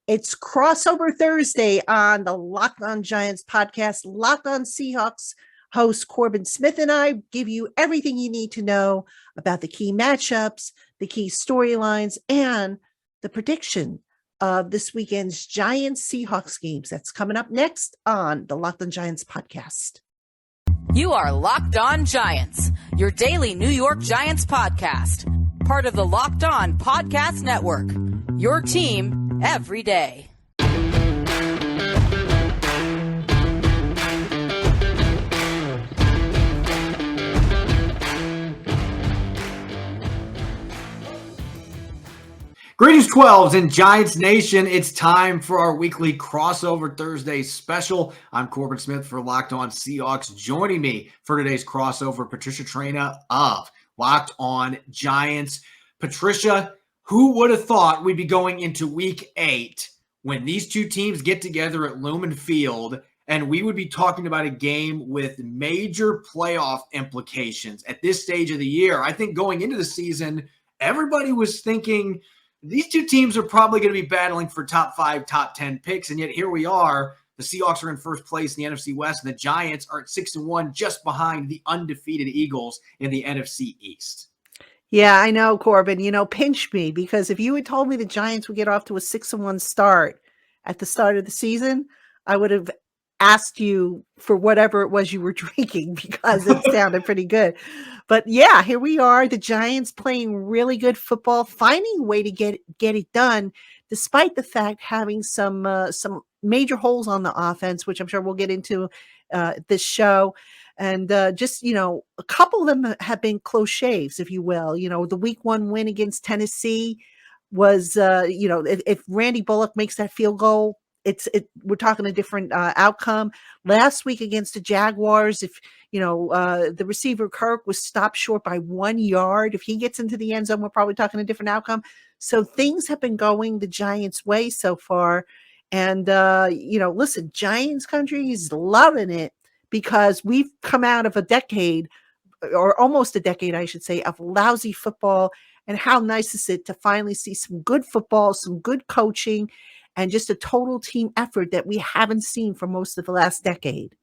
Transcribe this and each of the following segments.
It's crossover Thursday on the LockedOn Giants podcast. LockedOn Seahawks host Corbin Smith and I give you everything you need to know about the key matchups, the key storylines, and the prediction of this weekend's Giants-Seahawks games. That's coming up next on the LockedOn Giants podcast. You are Locked On Giants, your daily New York Giants podcast. Part of the Locked On Podcast Network, your team every day. Greetings, 12s and Giants Nation. It's time for our weekly crossover Thursday special. I'm Corbin Smith for Locked On Seahawks. Joining me for today's crossover, Patricia Traina of Locked On Giants. Patricia, who would have thought we'd be going into week 8 when these two teams get together at Lumen Field and we would be talking about a game with major playoff implications at this stage of the year? I think going into the season, everybody was thinking these two teams are probably going to be battling for top 5, top 10 picks, and yet here we are. The Seahawks are in first place in the NFC West, and the Giants are at 6-1, just behind the undefeated Eagles in the NFC East. Yeah, I know, Corbin. Pinch me, because if you had told me the Giants would get off to a 6-1 start at the start of the season, I would have asked you for whatever it was you were drinking, because it sounded pretty good. But yeah, here we are, the Giants playing really good football, finding a way to get it done, despite the fact having some major holes on the offense, which I'm sure we'll get into this show. And just, a couple of them have been close shaves, if you will. The week 1 win against Tennessee was, if Randy Bullock makes that field goal, we're talking a different outcome. Last week against the Jaguars, if the receiver Kirk was stopped short by 1 yard, if he gets into the end zone, we're probably talking a different outcome. So things have been going the Giants' way so far. And listen, Giants country is loving it, because we've come out of a decade, or almost a decade, I should say, of lousy football. And how nice is it to finally see some good football, some good coaching, and just a total team effort that we haven't seen for most of the last decade.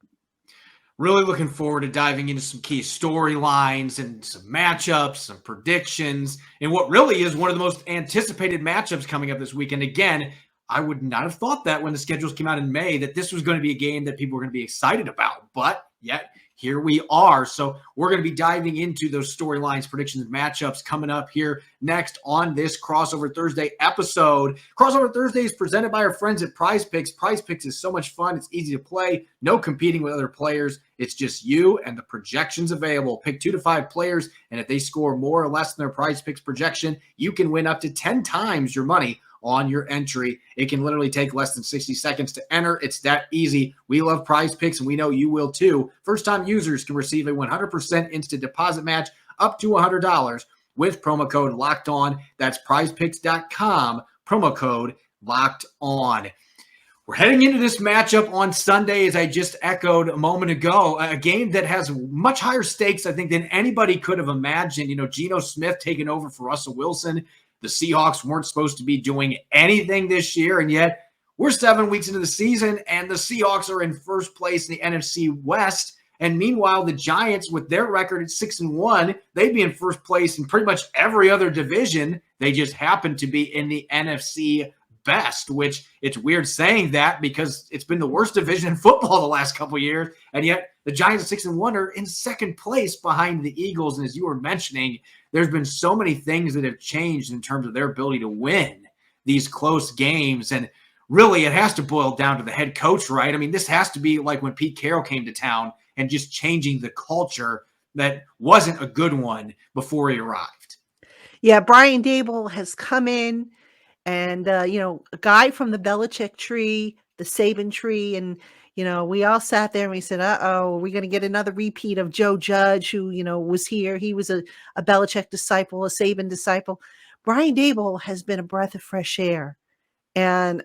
Really looking forward to diving into some key storylines and some matchups, some predictions, and what really is one of the most anticipated matchups coming up this weekend. Again, I would not have thought that when the schedules came out in May that this was going to be a game that people were going to be excited about, but yet here we are. So we're going to be diving into those storylines, predictions, and matchups coming up here next on this Crossover Thursday episode. Crossover Thursday is presented by our friends at PrizePicks. PrizePicks is so much fun. It's easy to play. No competing with other players. It's just you and the projections available. Pick 2 to 5 players, and if they score more or less than their PrizePicks projection, you can win up to 10 times your money on your entry. It can literally take less than 60 seconds to enter. It's that easy. We love PrizePicks, and we know you will too. First-time users can receive a 100% instant deposit match up to $100 with promo code LOCKEDON. That's prizepicks.com, promo code LOCKEDON. We're heading into this matchup on Sunday, as I just echoed a moment ago, a game that has much higher stakes, I think, than anybody could have imagined. Geno Smith taking over for Russell Wilson. The Seahawks weren't supposed to be doing anything this year, and yet we're 7 weeks into the season, and the Seahawks are in first place in the NFC West. And meanwhile, the Giants, with their record at 6-1, they'd be in first place in pretty much every other division. They just happen to be in the NFC best, which it's weird saying that because it's been the worst division in football the last couple of years. And yet the Giants at 6-1 are in second place behind the Eagles. And as you were mentioning, there's been so many things that have changed in terms of their ability to win these close games. And really, it has to boil down to the head coach, right? I mean, this has to be like when Pete Carroll came to town and just changing the culture that wasn't a good one before he arrived. Yeah, Brian Dable has come in, and, a guy from the Belichick tree, the Saban tree. And, we all sat there and we said, are we going to get another repeat of Joe Judge, who, was here? He was a Belichick disciple, a Saban disciple. Brian Dable has been a breath of fresh air. And,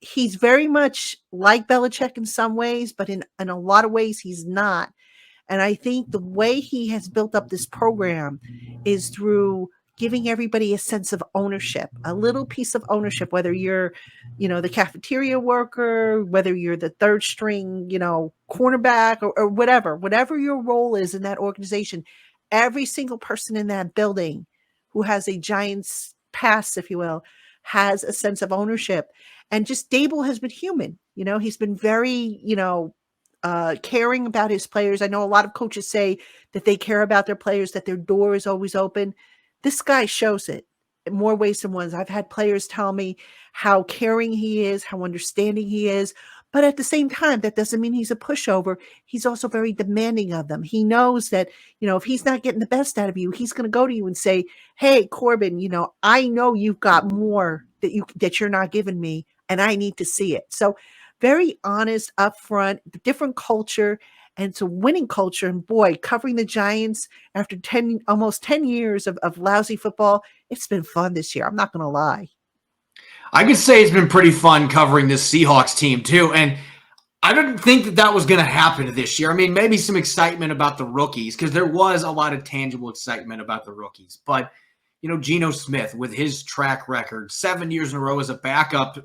he's very much like Belichick in some ways, but in a lot of ways he's not. And I think the way he has built up this program is through giving everybody a sense of ownership, a little piece of ownership, whether you're, the cafeteria worker, whether you're the third string, cornerback or whatever your role is in that organization, every single person in that building who has a Giants past, if you will, has a sense of ownership. And just Dable has been human. He's been very, caring about his players. I know a lot of coaches say that they care about their players, that their door is always open. This guy shows it in more ways than one. I've had players tell me how caring he is, how understanding he is. But at the same time, that doesn't mean he's a pushover. He's also very demanding of them. He knows that, if he's not getting the best out of you, he's going to go to you and say, hey, Corbin, I know you've got more that you're not giving me, and I need to see it. So very honest, upfront, different culture. And it's a winning culture. And boy, covering the Giants after almost 10 years of lousy football, it's been fun this year. I'm not going to lie. I could say it's been pretty fun covering this Seahawks team too. And I didn't think that was going to happen this year. I mean, maybe some excitement about the rookies, because there was a lot of tangible excitement about the rookies. But, Geno Smith, with his track record, 7 years in a row as a backup,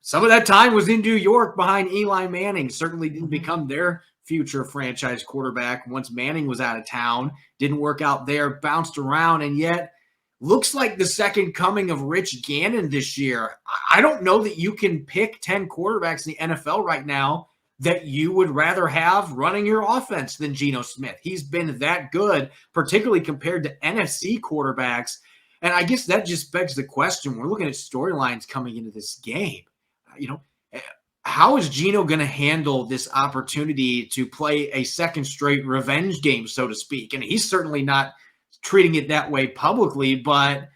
some of that time was in New York behind Eli Manning. Certainly didn't become their future franchise quarterback once Manning was out of town. Didn't work out there, bounced around, and yet looks like the second coming of Rich Gannon this year. I don't know that you can pick 10 quarterbacks in the NFL right now that you would rather have running your offense than Geno Smith. He's been that good, particularly compared to NFC quarterbacks. And I guess that just begs the question. We're looking at storylines coming into this game. How is Geno going to handle this opportunity to play a second straight revenge game, so to speak? And he's certainly not treating it that way publicly, but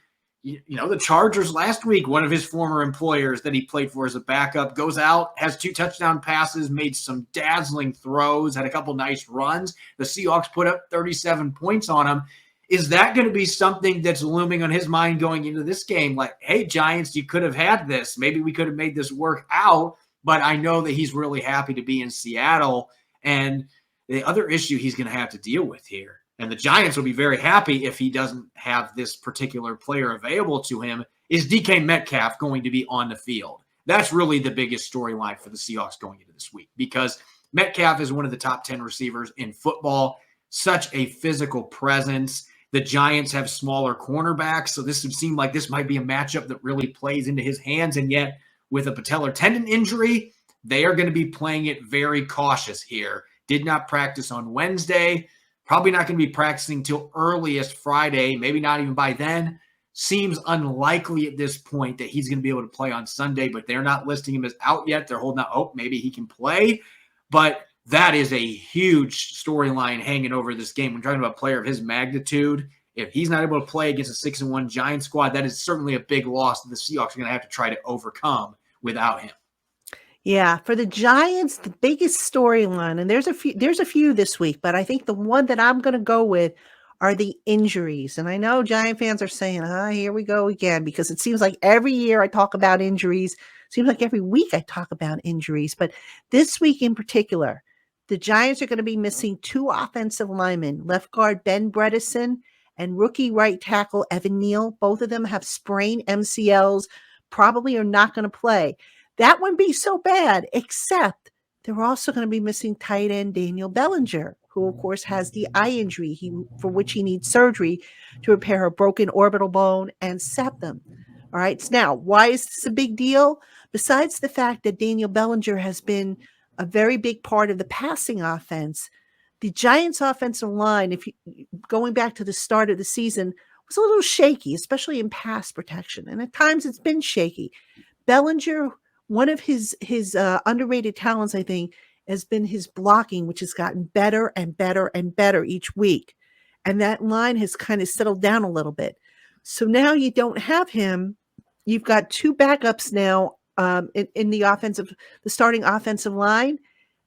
the Chargers last week, one of his former employers that he played for as a backup goes out, has 2 touchdown passes, made some dazzling throws, had a couple nice runs. The Seahawks put up 37 points on him. Is that going to be something that's looming on his mind going into this game? Like, hey, Giants, you could have had this. Maybe we could have made this work out, but I know that he's really happy to be in Seattle. And the other issue he's going to have to deal with here, and the Giants will be very happy if he doesn't have this particular player available to him, is DK Metcalf going to be on the field? That's really the biggest storyline for the Seahawks going into this week, because Metcalf is one of the top 10 receivers in football, such a physical presence. The Giants have smaller cornerbacks, so this would seem like this might be a matchup that really plays into his hands, and yet with a patellar tendon injury, they are going to be playing it very cautious here. Did not practice on Wednesday. Probably not going to be practicing till earliest Friday, maybe not even by then. Seems unlikely at this point that he's going to be able to play on Sunday, but they're not listing him as out yet. They're holding out hope maybe he can play. But that is a huge storyline hanging over this game. We're talking about a player of his magnitude. If he's not able to play against a 6-1 Giants squad, that is certainly a big loss that the Seahawks are going to have to try to overcome without him. Yeah, for the Giants, the biggest storyline, and there's a few this week, but I think the one that I'm going to go with are the injuries. And I know Giant fans are saying, here we go again, because it seems like every year I talk about injuries. Seems like every week I talk about injuries. But this week in particular, the Giants are going to be missing 2 offensive linemen, left guard Ben Bredesen and rookie right tackle Evan Neal. Both of them have sprained MCLs, probably are not going to play. That wouldn't be so bad, except they're also going to be missing tight end Daniel Bellinger, who, of course, has the eye injury for which he needs surgery to repair a broken orbital bone and septum. All right. So now, why is this a big deal? Besides the fact that Daniel Bellinger has been a very big part of the passing offense, the Giants' offensive line, going back to the start of the season, was a little shaky, especially in pass protection. And at times it's been shaky. Bellinger, one of his underrated talents, I think, has been his blocking, which has gotten better and better and better each week. And that line has kind of settled down a little bit. So now you don't have him. You've got 2 backups now in the starting offensive line.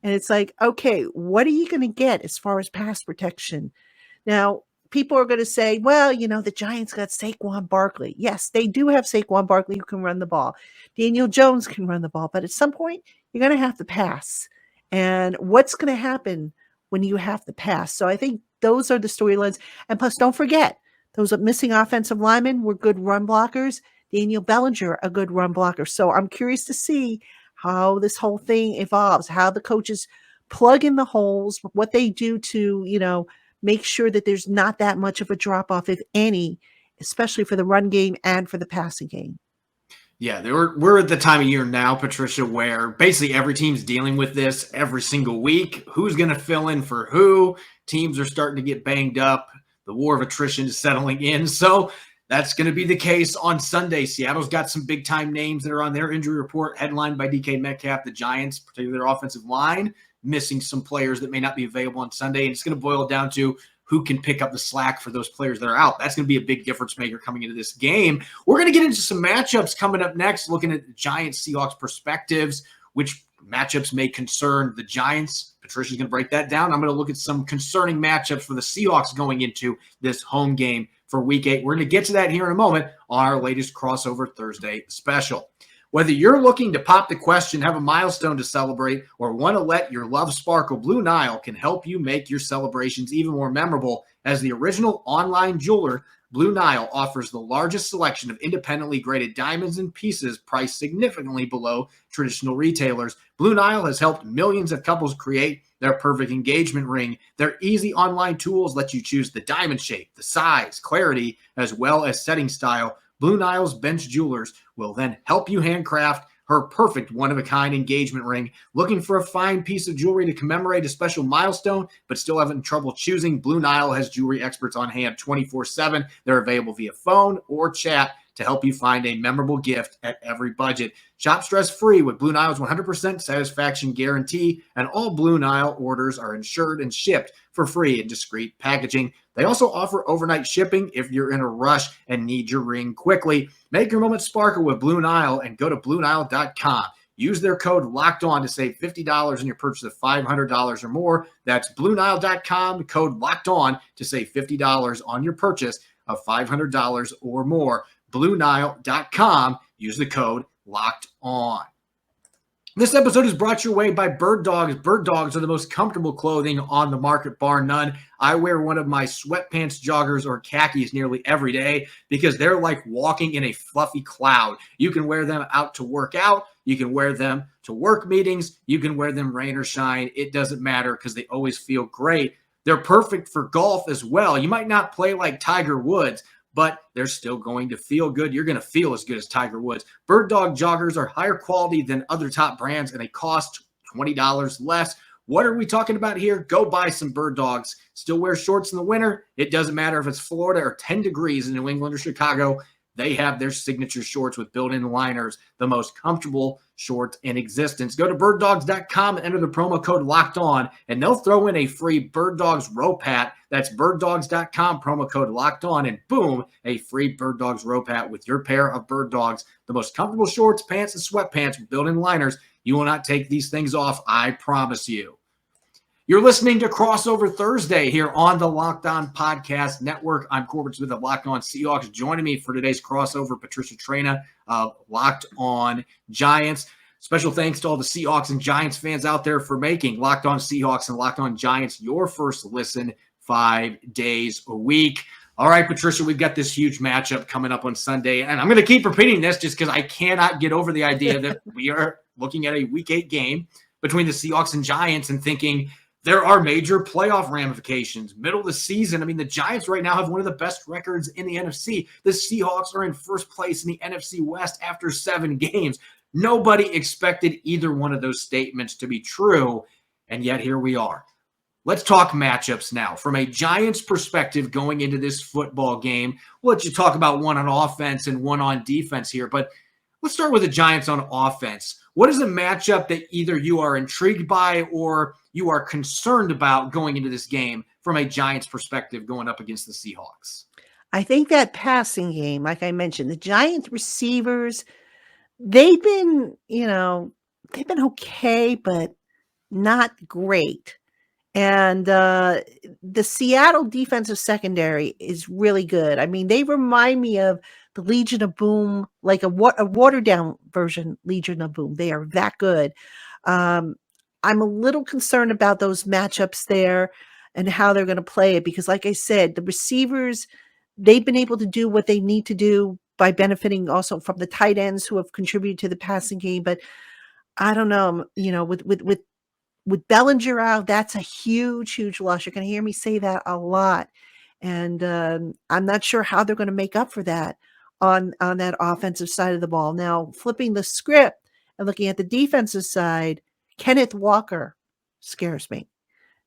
And it's like, okay, what are you going to get as far as pass protection? Now, people are going to say, well, the Giants got Saquon Barkley. Yes, they do have Saquon Barkley who can run the ball. Daniel Jones can run the ball. But at some point, you're going to have to pass. And what's going to happen when you have to pass? So I think those are the storylines. And plus, don't forget, Those missing offensive linemen were good run blockers. Daniel Bellinger, a good run blocker. So I'm curious to see how this whole thing evolves, how the coaches plug in the holes, what they do to, make sure that there's not that much of a drop off, if any, especially for the run game and for the passing game. Yeah, we're at the time of year now, Patricia, where basically every team's dealing with this every single week. Who's going to fill in for who? Teams are starting to get banged up. The war of attrition is settling in. So that's going to be the case on Sunday. Seattle's got some big-time names that are on their injury report, headlined by DK Metcalf. The Giants, particularly their offensive line, missing some players that may not be available on Sunday. And it's going to boil down to who can pick up the slack for those players that are out. That's going to be a big difference maker coming into this game. We're going to get into some matchups coming up next, looking at the Giants-Seahawks perspectives, which matchups may concern the Giants. Patricia's going to break that down. I'm going to look at some concerning matchups for the Seahawks going into this home game for Week 8. We're going to get to that here in a moment on our latest Crossover Thursday special. Whether you're looking to pop the question, have a milestone to celebrate, or want to let your love sparkle, Blue Nile can help you make your celebrations even more memorable. As the original online jeweler, Blue Nile offers the largest selection of independently graded diamonds and pieces priced significantly below traditional retailers. Blue Nile has helped millions of couples create their perfect engagement ring. Their easy online tools let you choose the diamond shape, the size, clarity, as well as setting style. Blue Nile's bench jewelers will then help you handcraft her perfect one-of-a-kind engagement ring. Looking for a fine piece of jewelry to commemorate a special milestone, but still having trouble choosing? Blue Nile has jewelry experts on hand 24/7. They're available via phone or chat to help you find a memorable gift at every budget. Shop stress-free with Blue Nile's 100% satisfaction guarantee, and all Blue Nile orders are insured and shipped for free in discreet packaging. They also offer overnight shipping if you're in a rush and need your ring quickly. Make your moment sparkle with Blue Nile and go to BlueNile.com. Use their code LOCKEDON to save $50 on your purchase of $500 or more. That's BlueNile.com, code LOCKEDON to save $50 on your purchase of $500 or more. BlueNile.com. Use the code LOCKEDON. This episode is brought your way by Bird Dogs. Bird Dogs are the most comfortable clothing on the market, bar none. I wear one of my sweatpants, joggers, or khakis nearly every day because they're like walking in a fluffy cloud. You can wear them out to work out. You can wear them to work meetings. You can wear them rain or shine. It doesn't matter because they always feel great. They're perfect for golf as well. You might not play like Tiger Woods, but they're still going to feel good. You're going to feel as good as Tiger Woods. Bird Dog joggers are higher quality than other top brands, and they cost $20 less. What are we talking about here? Go buy some Bird Dogs. Still wear shorts in the winter. It doesn't matter if it's Florida or 10 degrees in New England or Chicago. They have their signature shorts with built-in liners, the most comfortable shorts in existence. Go to birddogs.com and enter the promo code LOCKEDON, and they'll throw in a free Bird Dogs rope hat. That's birddogs.com, promo code LOCKEDON, and boom, a free Bird Dogs rope hat with your pair of Bird Dogs, the most comfortable shorts, pants, and sweatpants with built-in liners. You will not take these things off, I promise you. You're listening to Crossover Thursday here on the Locked On Podcast Network. I'm Corbin Smith of Locked On Seahawks. Joining me for today's crossover, Patricia Traina of Locked On Giants. Special thanks to all the Seahawks and Giants fans out there for making Locked On Seahawks and Locked On Giants your first listen 5 days a week. All right, Patricia, we've got this huge matchup coming up on Sunday, and I'm going to keep repeating this just because I cannot get over the idea that we are looking at a Week 8 game between the Seahawks and Giants and thinking – there are major playoff ramifications. Middle of the season, I mean, the Giants right now have one of the best records in the NFC. The Seahawks are in first place in the NFC West after 7 games. Nobody expected either one of those statements to be true, and yet here we are. Let's talk matchups now. From a Giants perspective going into this football game, we'll let you talk about one on offense and one on defense here, but let's start with the Giants on offense. What is a matchup that either you are intrigued by or you are concerned about going into this game from a Giants perspective going up against the Seahawks? I think that passing game, like I mentioned, the Giants receivers, they've been okay, but not great. And the Seattle defensive secondary is really good. I mean, they remind me of the Legion of Boom, like a watered-down version Legion of Boom. They are that good. I'm a little concerned about those matchups there and how they're going to play it because, like I said, the receivers, they've been able to do what they need to do by benefiting also from the tight ends who have contributed to the passing game. But I don't know, with Bellinger out, that's a huge, huge loss. You're going to hear me say that a lot. And I'm not sure how they're going to make up for that on that offensive side of the ball. Now, flipping the script and looking at the defensive side, Kenneth Walker scares me.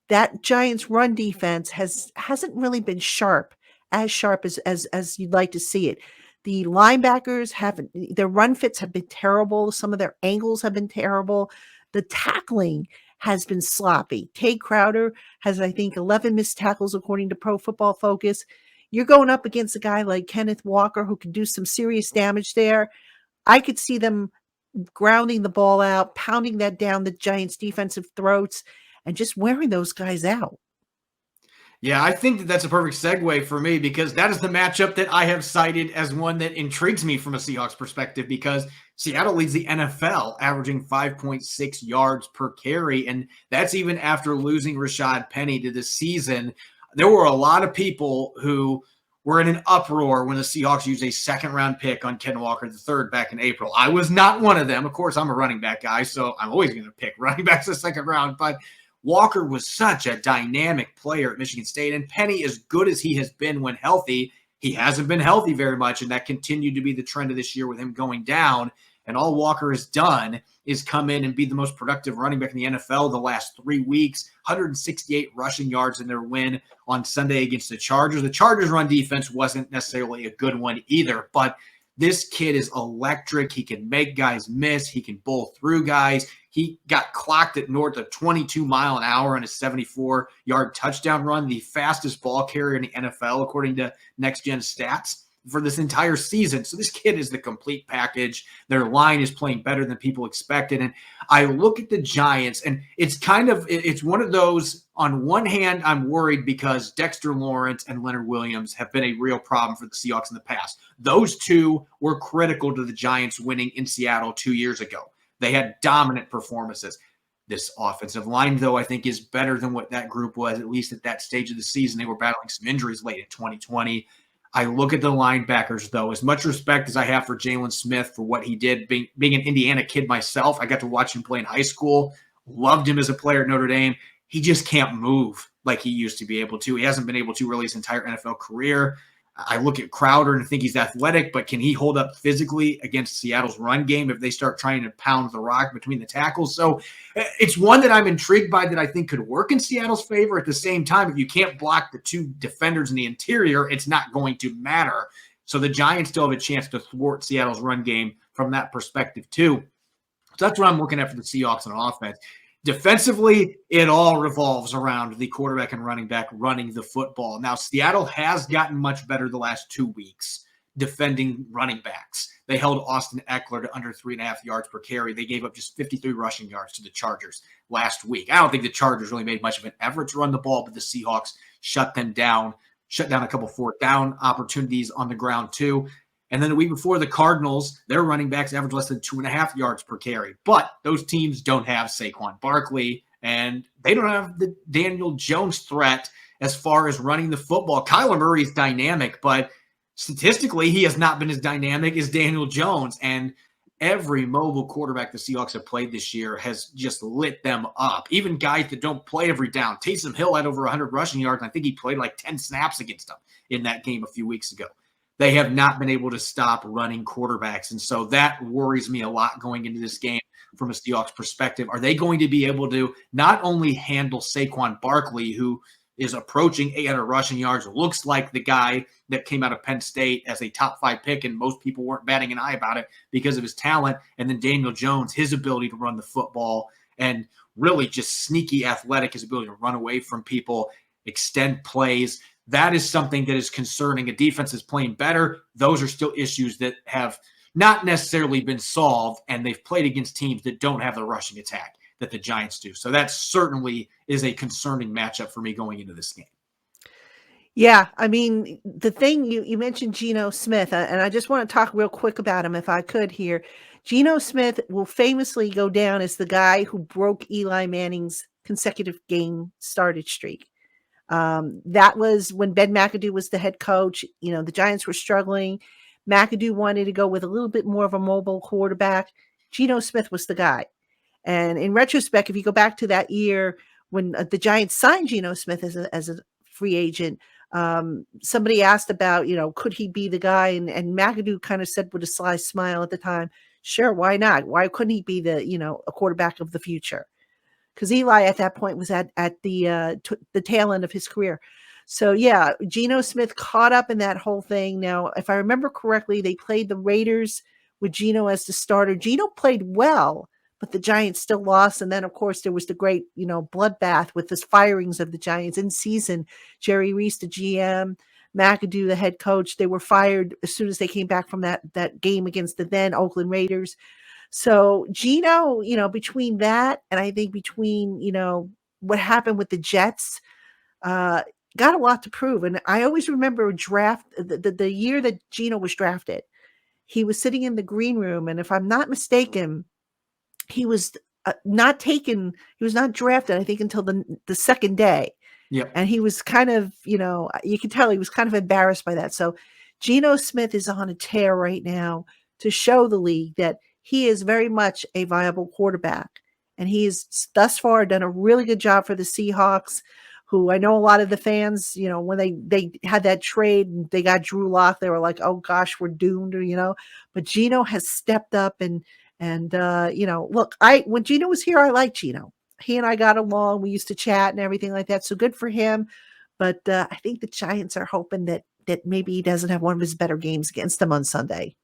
That Giants run defense hasn't really been as sharp as you'd like to see it. The linebackers haven't, their run fits have been terrible. Some of their angles have been terrible. The tackling has been sloppy. Tate Crowder has, I think, 11 missed tackles according to Pro Football Focus. You're going up against a guy like Kenneth Walker who can do some serious damage there. I could see them grounding the ball out, pounding that down the Giants' defensive throats, and just wearing those guys out. Yeah, I think that that's a perfect segue for me because that is the matchup that I have cited as one that intrigues me from a Seahawks perspective because Seattle leads the NFL, averaging 5.6 yards per carry, and that's even after losing Rashad Penny to the season. There were a lot of people who were in an uproar when the Seahawks used a second-round pick on Ken Walker III back in April. I was not one of them. Of course, I'm a running back guy, so I'm always going to pick running backs in the second round, but Walker was such a dynamic player at Michigan State, and Penny, as good as he has been when healthy, he hasn't been healthy very much, and that continued to be the trend of this year with him going down. And all Walker has done is come in and be the most productive running back in the NFL the last 3 weeks, 168 rushing yards in their win on Sunday against the Chargers. The Chargers' run defense wasn't necessarily a good one either, but this kid is electric. He can make guys miss. He can bowl through guys. He got clocked at north of 22 mile an hour on a 74-yard touchdown run, the fastest ball carrier in the NFL, according to Next Gen Stats, for this entire season. So this kid is the complete package. Their line is playing better than people expected. And I look at the Giants, and it's one of those, on one hand, I'm worried because Dexter Lawrence and Leonard Williams have been a real problem for the Seahawks in the past. Those two were critical to the Giants winning in Seattle 2 years ago. They had dominant performances. This offensive line, though, I think is better than what that group was, at least at that stage of the season. They were battling some injuries late in 2020. I look at the linebackers, though. As much respect as I have for Jalen Smith for what he did, being an Indiana kid myself, I got to watch him play in high school, loved him as a player at Notre Dame. He just can't move like he used to be able to. He hasn't been able to really his entire NFL career. I look at Crowder and think he's athletic, but can he hold up physically against Seattle's run game if they start trying to pound the rock between the tackles? So it's one that I'm intrigued by that I think could work in Seattle's favor. At the same time, if you can't block the two defenders in the interior, it's not going to matter. So the Giants still have a chance to thwart Seattle's run game from that perspective too. So that's what I'm looking at for the Seahawks on offense. Defensively, it all revolves around the quarterback and running back running the football. Now, Seattle has gotten much better the last 2 weeks defending running backs. They held Austin Eckler to under 3.5 yards per carry. They gave up just 53 rushing yards to the Chargers last week. I don't think the Chargers really made much of an effort to run the ball, but the Seahawks shut down a couple fourth down opportunities on the ground too. And then the week before, the Cardinals, their running backs averaged less than 2.5 yards per carry. But those teams don't have Saquon Barkley, and they don't have the Daniel Jones threat as far as running the football. Kyler Murray is dynamic, but statistically, he has not been as dynamic as Daniel Jones. And every mobile quarterback the Seahawks have played this year has just lit them up. Even guys that don't play every down. Taysom Hill had over 100 rushing yards, and I think he played like 10 snaps against them in that game a few weeks ago. They have not been able to stop running quarterbacks. And so that worries me a lot going into this game from a Seahawks perspective. Are they going to be able to not only handle Saquon Barkley, who is approaching 800 rushing yards, looks like the guy that came out of Penn State as a top 5 pick, and most people weren't batting an eye about it because of his talent, and then Daniel Jones, his ability to run the football, and really just sneaky athletic, his ability to run away from people, extend plays. That is something that is concerning. A defense is playing better. Those are still issues that have not necessarily been solved, and they've played against teams that don't have the rushing attack that the Giants do. So that certainly is a concerning matchup for me going into this game. Yeah, I mean, the thing you mentioned Geno Smith, and I just want to talk real quick about him if I could here. Geno Smith will famously go down as the guy who broke Eli Manning's consecutive game started streak. That was when Ben McAdoo was the head coach. The Giants were struggling. McAdoo wanted to go with a little bit more of a mobile quarterback. Geno Smith was the guy. And in retrospect, if you go back to that year when the Giants signed Geno Smith as a free agent, somebody asked about, could he be the guy? And McAdoo kind of said with a sly smile at the time, sure, why not? Why couldn't he be a quarterback of the future? Because Eli at that point was at the tail end of his career. So yeah, Geno Smith caught up in that whole thing. Now, if I remember correctly, they played the Raiders with Geno as the starter. Geno played well, but the Giants still lost. And then, of course, there was the great, bloodbath with the firings of the Giants in season. Jerry Reese, the GM, McAdoo, the head coach, they were fired as soon as they came back from that game against the then Oakland Raiders. So Geno, between that and I think between, what happened with the Jets, got a lot to prove. And I always remember the year that Geno was drafted. He was sitting in the green room, and if I'm not mistaken, he was not taken. He was not drafted, I think, until the second day. Yep. And he was kind of, you can tell he was kind of embarrassed by that. So Geno Smith is on a tear right now to show the league that he is very much a viable quarterback. And he has thus far done a really good job for the Seahawks, who I know a lot of the fans, when they had that trade and they got Drew Lock, they were like, oh gosh, we're doomed, but Geno has stepped up and look, when Geno was here, I liked Geno. He and I got along. We used to chat and everything like that. So good for him. But I think the Giants are hoping that maybe he doesn't have one of his better games against them on Sunday.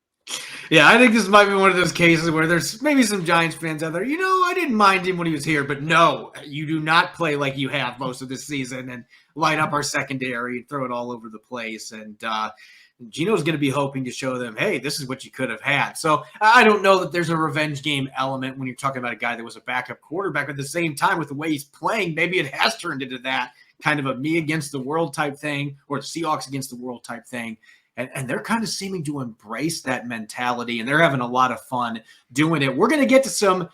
Yeah, I think this might be one of those cases where there's maybe some Giants fans out there, I didn't mind him when he was here, but no, you do not play like you have most of this season and light up our secondary and throw it all over the place. And Geno's going to be hoping to show them, hey, this is what you could have had. So I don't know that there's a revenge game element when you're talking about a guy that was a backup quarterback. But at the same time, with the way he's playing, maybe it has turned into that kind of a me against the world type thing, or the Seahawks against the world type thing. And they're kind of seeming to embrace that mentality, and they're having a lot of fun doing it. We're going to get to some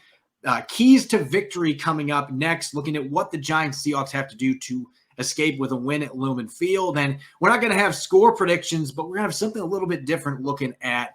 keys to victory coming up next, looking at what the Giants-Seahawks have to do to escape with a win at Lumen Field. And we're not going to have score predictions, but we're going to have something a little bit different looking at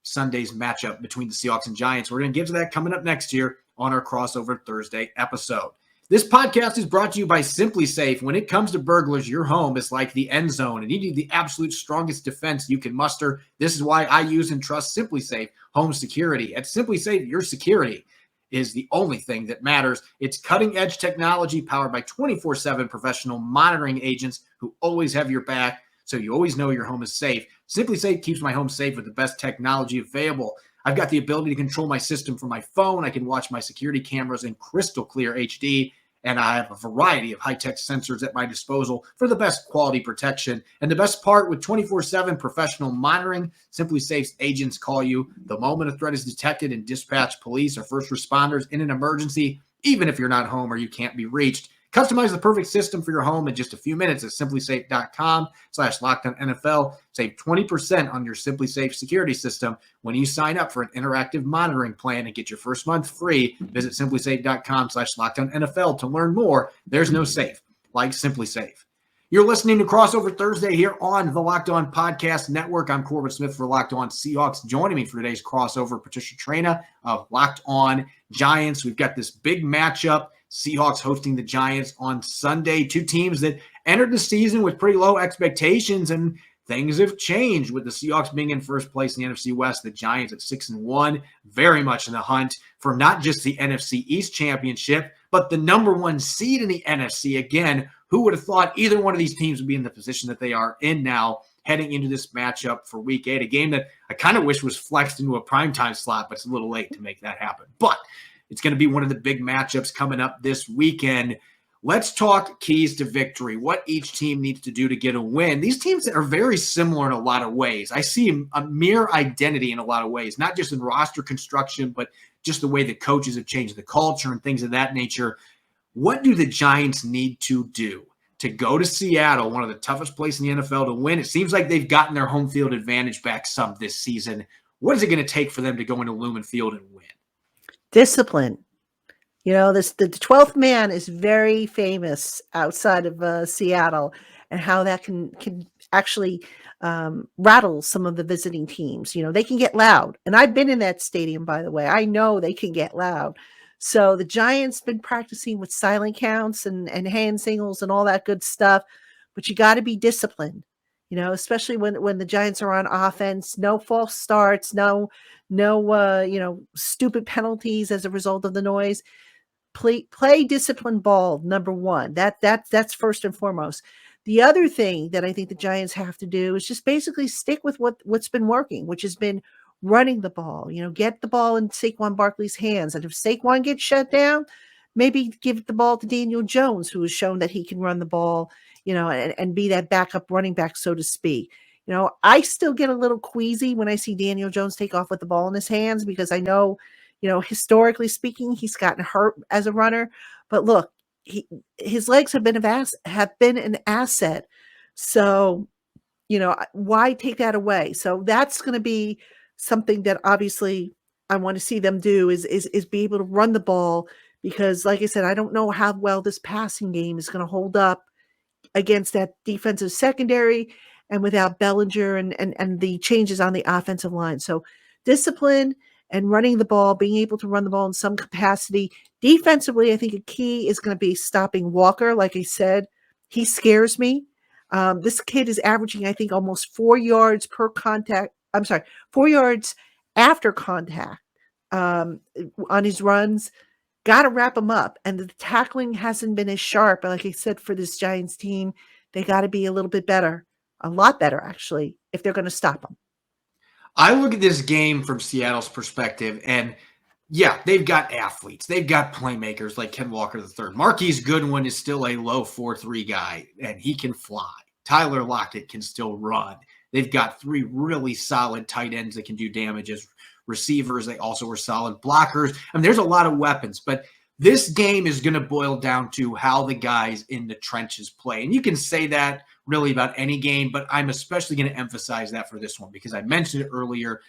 Sunday's matchup between the Seahawks and Giants. We're going to get to that coming up next year on our Crossover Thursday episode. This podcast is brought to you by SimpliSafe. When it comes to burglars, your home is like the end zone, and you need the absolute strongest defense you can muster. This is why I use and trust SimpliSafe Home Security. At SimpliSafe, your security is the only thing that matters. It's cutting-edge technology powered by 24/7 professional monitoring agents who always have your back, so you always know your home is safe. SimpliSafe keeps my home safe with the best technology available. I've got the ability to control my system from my phone. I can watch my security cameras in crystal clear HD, and I have a variety of high-tech sensors at my disposal for the best quality protection. And the best part, with 24/7 professional monitoring, SimpliSafe's agents call you the moment a threat is detected and dispatch police or first responders in an emergency, even if you're not home or you can't be reached. Customize the perfect system for your home in just a few minutes at SimpliSafe.com/LockedOnNFL. Save 20% on your SimpliSafe security system when you sign up for an interactive monitoring plan and get your first month free. Visit SimpliSafe.com/LockedOnNFL to learn more. There's no safe like SimpliSafe. You're listening to Crossover Thursday here on the Locked On Podcast Network. I'm Corbin Smith for Locked On Seahawks. Joining me for today's crossover, Patricia Traina of Locked On Giants. We've got this big matchup. Seahawks hosting the Giants on Sunday. Two teams that entered the season with pretty low expectations, and things have changed with the Seahawks being in first place in the NFC West, the Giants at 6-1, very much in the hunt for not just the NFC East championship, but the number one seed in the NFC. Again, who would have thought either one of these teams would be in the position that they are in now, heading into this matchup for Week 8, a game that I kind of wish was flexed into a primetime slot, but it's a little late to make that happen. But it's going to be one of the big matchups coming up this weekend. Let's talk keys to victory, what each team needs to do to get a win. These teams are very similar in a lot of ways. I see a mere identity in a lot of ways, not just in roster construction, but just the way the coaches have changed the culture and things of that nature. What do the Giants need to do to go to Seattle, one of the toughest places in the NFL, to win? It seems like they've gotten their home field advantage back some this season. What is it going to take for them to go into Lumen Field and win? Discipline. You know, the 12th man is very famous outside of Seattle, and how that can actually rattle some of the visiting teams. You know, they can get loud, and I've been in that stadium, by the way. I know they can get loud. So the Giants been practicing with silent counts and hand signals and all that good stuff, but you got to be disciplined. You know, especially when the Giants are on offense. No false starts. No stupid penalties as a result of the noise. Play disciplined ball, number one. That's first and foremost. The other thing that I think the Giants have to do is just basically stick with what's been working, which has been running the ball. You know, get the ball in Saquon Barkley's hands. And if Saquon gets shut down, maybe give the ball to Daniel Jones, who has shown that he can run the ball, and be that backup running back, so to speak. You know, I still get a little queasy when I see Daniel Jones take off with the ball in his hands, because I know, historically speaking, he's gotten hurt as a runner. But look, his legs have been an asset. So, why take that away? So that's going to be something that obviously I want to see them do is be able to run the ball, because, like I said, I don't know how well this passing game is going to hold up against that defensive secondary and without Bellinger and the changes on the offensive line. So discipline and running the ball, being able to run the ball in some capacity. Defensively, I think a key is going to be stopping Walker. Like I said, he scares me. This kid is averaging, I think, almost 4 yards per contact. I'm sorry, 4 yards after contact on his runs. Got to wrap him up. And the tackling hasn't been as sharp. But like I said, for this Giants team, they got to be a little bit better, a lot better, actually, if they're going to stop them. I look at this game from Seattle's perspective, and yeah, they've got athletes. They've got playmakers like Ken Walker III. Marquise Goodwin is still a low 4.3 guy, and he can fly. Tyler Lockett can still run. They've got 3 really solid tight ends that can do damage as receivers. They also are solid blockers. I mean, there's a lot of weapons, but this game is going to boil down to how the guys in the trenches play. And you can say that really about any game, but I'm especially going to emphasize that for this one because I mentioned it earlier.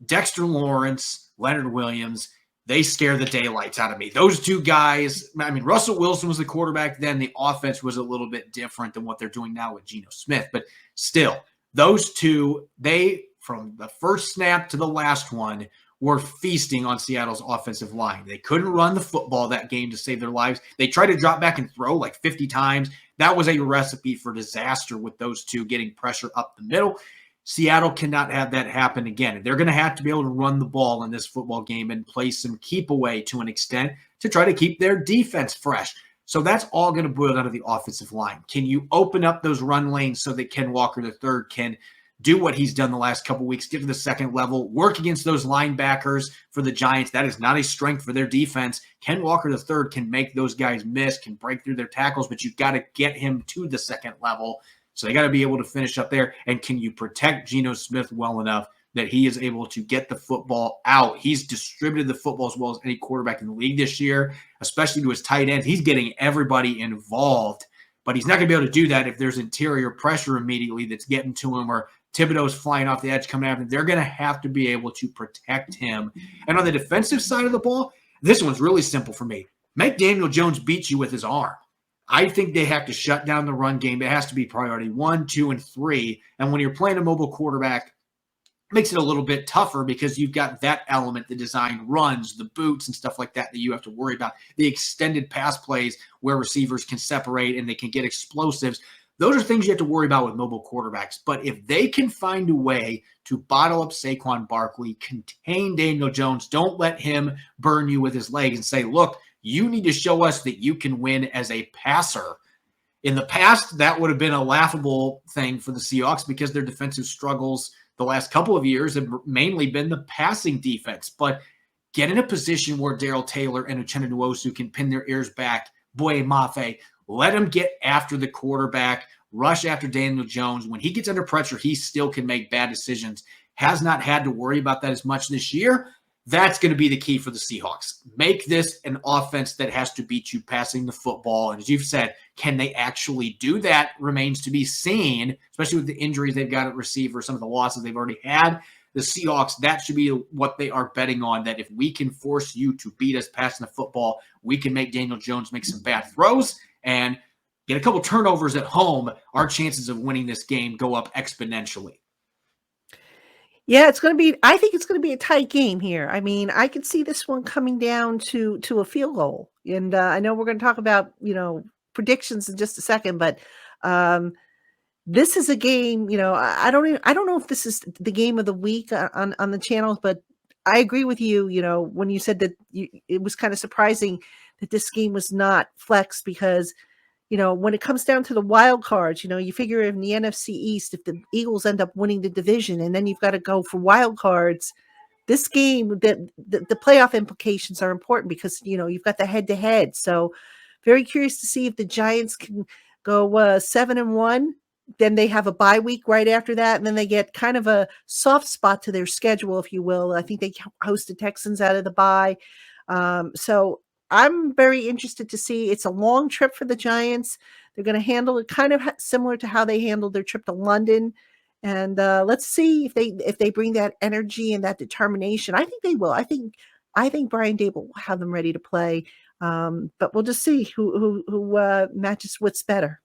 Dexter Lawrence, Leonard Williams, they scare the daylights out of me. Those 2 guys, I mean, Russell Wilson was the quarterback then. The offense was a little bit different than what they're doing now with Geno Smith. But still, those 2, they, from the first snap to the last one, were feasting on Seattle's offensive line. They couldn't run the football that game to save their lives. They tried to drop back and throw like 50 times. That was a recipe for disaster with those 2 getting pressure up the middle. Seattle cannot have that happen again. They're going to have to be able to run the ball in this football game and play some keep away to an extent to try to keep their defense fresh. So that's all going to boil down to the offensive line. Can you open up those run lanes so that Ken Walker III can do what he's done the last couple of weeks, get to the second level, work against those linebackers for the Giants? That is not a strength for their defense. Ken Walker III can make those guys miss, can break through their tackles, but you've got to get him to the second level. So they got to be able to finish up there. And can you protect Geno Smith well enough that he is able to get the football out? He's distributed the football as well as any quarterback in the league this year, especially to his tight ends. He's getting everybody involved, but he's not going to be able to do that if there's interior pressure immediately that's getting to him, or Thibodeau's flying off the edge coming after him. They're going to have to be able to protect him. And on the defensive side of the ball, this one's really simple for me. Make Daniel Jones beat you with his arm. I think they have to shut down the run game. It has to be priority 1, 2, and 3. And when you're playing a mobile quarterback, it makes it a little bit tougher because you've got that element, the design runs, the boots, and stuff like that you have to worry about. The extended pass plays where receivers can separate and they can get explosives. Those are things you have to worry about with mobile quarterbacks. But if they can find a way to bottle up Saquon Barkley, contain Daniel Jones, don't let him burn you with his legs and say, look, you need to show us that you can win as a passer. In the past, that would have been a laughable thing for the Seahawks because their defensive struggles the last couple of years have mainly been the passing defense. But get in a position where Darrell Taylor and Uchenna Nwosu can pin their ears back, Boye Mafe, let him get after the quarterback, rush after Daniel Jones. When he gets under pressure, he still can make bad decisions. Has not had to worry about that as much this year. That's going to be the key for the Seahawks. Make this an offense that has to beat you passing the football. And as you've said, can they actually do that remains to be seen, especially with the injuries they've got at receiver, some of the losses they've already had. the Seahawks, that should be what they are betting on, that if we can force you to beat us passing the football, we can make Daniel Jones make some bad throws and get a couple turnovers at home. Our chances of winning this game go up exponentially. Yeah, I think it's going to be a tight game here. I mean, I could see this one coming down to a field goal. And I know we're going to talk about, predictions in just a second, but this is a game, I don't know if this is the game of the week on the channels, but I agree with you, when you said that it was kind of surprising that this game was not flexed because when it comes down to the wild cards, you figure in the NFC East, if the Eagles end up winning the division and then you've got to go for wild cards, this game, that the playoff implications are important because, you've got the head to head. So very curious to see if the Giants can go 7-1. Then they have a bye week right after that. And then they get kind of a soft spot to their schedule, if you will. I think they host the Texans out of the bye. So I'm very interested to see. It's a long trip for the Giants. They're going to handle it kind of similar to how they handled their trip to London. And let's see if they bring that energy and that determination. I think they will. I think Brian Dable will have them ready to play. But we'll just see who matches what's better.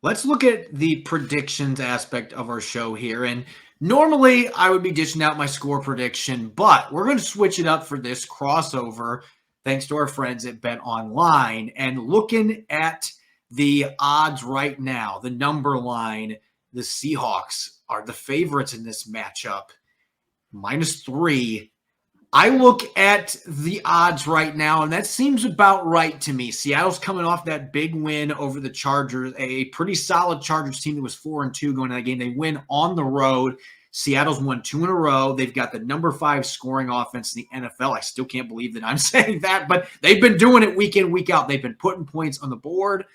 Let's look at the predictions aspect of our show here. And normally I would be dishing out my score prediction, but we're going to switch it up for this crossover thanks to our friends at BetOnline. And looking at the odds right now, the number line, the Seahawks are the favorites in this matchup, -3. I look at the odds right now, and that seems about right to me. Seattle's coming off that big win over the Chargers, a pretty solid Chargers team that was 4-2 going into that game. They win on the road. Seattle's won 2 in a row. They've got the number 5 scoring offense in the NFL. I still can't believe that I'm saying that, but they've been doing it week in, week out. They've been putting points on the board.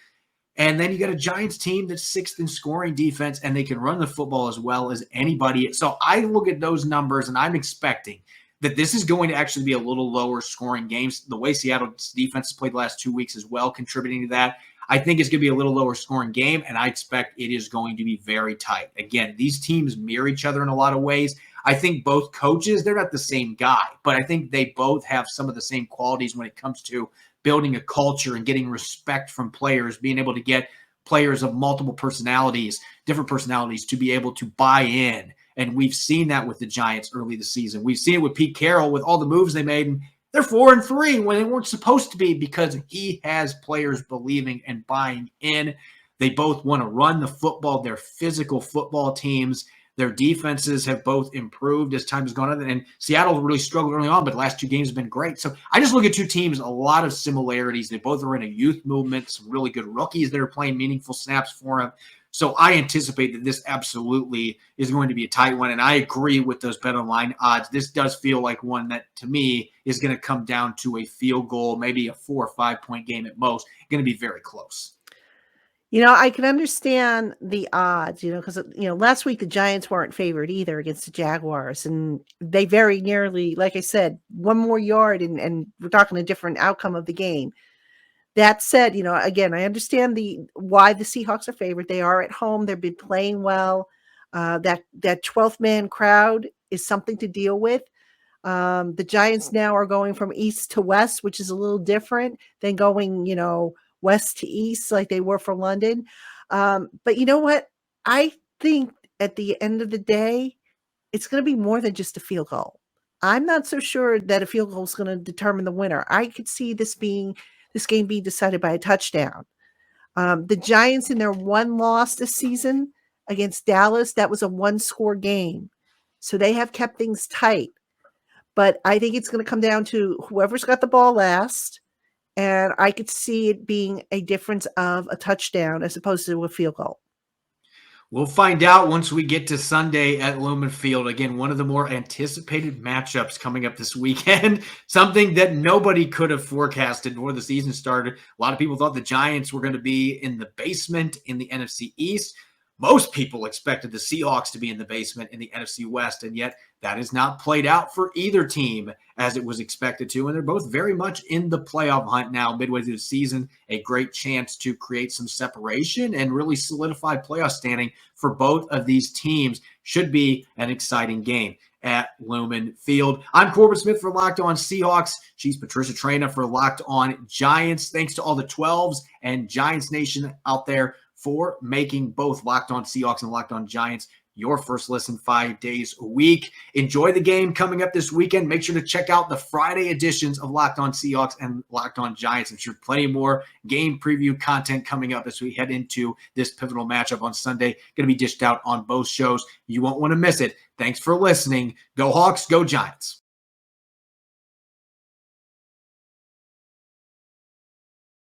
And then you got a Giants team that's 6th in scoring defense, and they can run the football as well as anybody. So I look at those numbers, and I'm expecting that this is going to actually be a little lower scoring games. The way Seattle's defense has played the last 2 weeks as well, contributing to that. I think it's going to be a little lower scoring game, and I expect it is going to be very tight. Again, these teams mirror each other in a lot of ways. I think both coaches, they're not the same guy, but I think they both have some of the same qualities when it comes to building a culture and getting respect from players, being able to get players of multiple personalities, different personalities, to be able to buy in. And we've seen that with the Giants early this season. We've seen it with Pete Carroll with all the moves they made. And they're 4-3 when they weren't supposed to be because he has players believing and buying in. They both want to run the football. They're physical football teams. Their defenses have both improved as time has gone on. And Seattle really struggled early on, but the last 2 games have been great. So I just look at 2 teams, a lot of similarities. They both are in a youth movement, some really good rookies that are playing meaningful snaps for them. So I anticipate that this absolutely is going to be a tight one. And I agree with those BetOnline odds. This does feel like one that, to me, is going to come down to a field goal, maybe a 4 or 5 point game at most. Going to be very close. I can understand the odds, because, last week the Giants weren't favored either against the Jaguars. And they very nearly, like I said, 1 more yard and we're talking a different outcome of the game. That said, again, I understand why the Seahawks are favored. They are at home. They've been playing well. That 12th man crowd is something to deal with. The Giants now are going from east to west, which is a little different than going, west to east like they were for London. But you know what? I think at the end of the day, it's going to be more than just a field goal. I'm not so sure that a field goal is going to determine the winner. I could see this game being decided by a touchdown. The Giants in their 1 loss this season against Dallas, that was a 1-score game. So they have kept things tight. But I think it's going to come down to whoever's got the ball last. And I could see it being a difference of a touchdown as opposed to a field goal. We'll find out once we get to Sunday at Lumen Field. Again, one of the more anticipated matchups coming up this weekend. Something that nobody could have forecasted before the season started. A lot of people thought the Giants were going to be in the basement in the NFC East. Most people expected the Seahawks to be in the basement in the NFC West, and yet that has not played out for either team as it was expected to, and they're both very much in the playoff hunt now midway through the season. A great chance to create some separation and really solidify playoff standing for both of these teams. Should be an exciting game at Lumen Field. I'm Corbin Smith for Locked On Seahawks. She's Patricia Traina for Locked On Giants. Thanks to all the 12s and Giants Nation out there for making both Locked On Seahawks and Locked On Giants your first listen 5 days a week. Enjoy the game coming up this weekend. Make sure to check out the Friday editions of Locked On Seahawks and Locked On Giants. I'm sure plenty more game preview content coming up as we head into this pivotal matchup on Sunday. Going to be dished out on both shows. You won't want to miss it. Thanks for listening. Go Hawks, go Giants.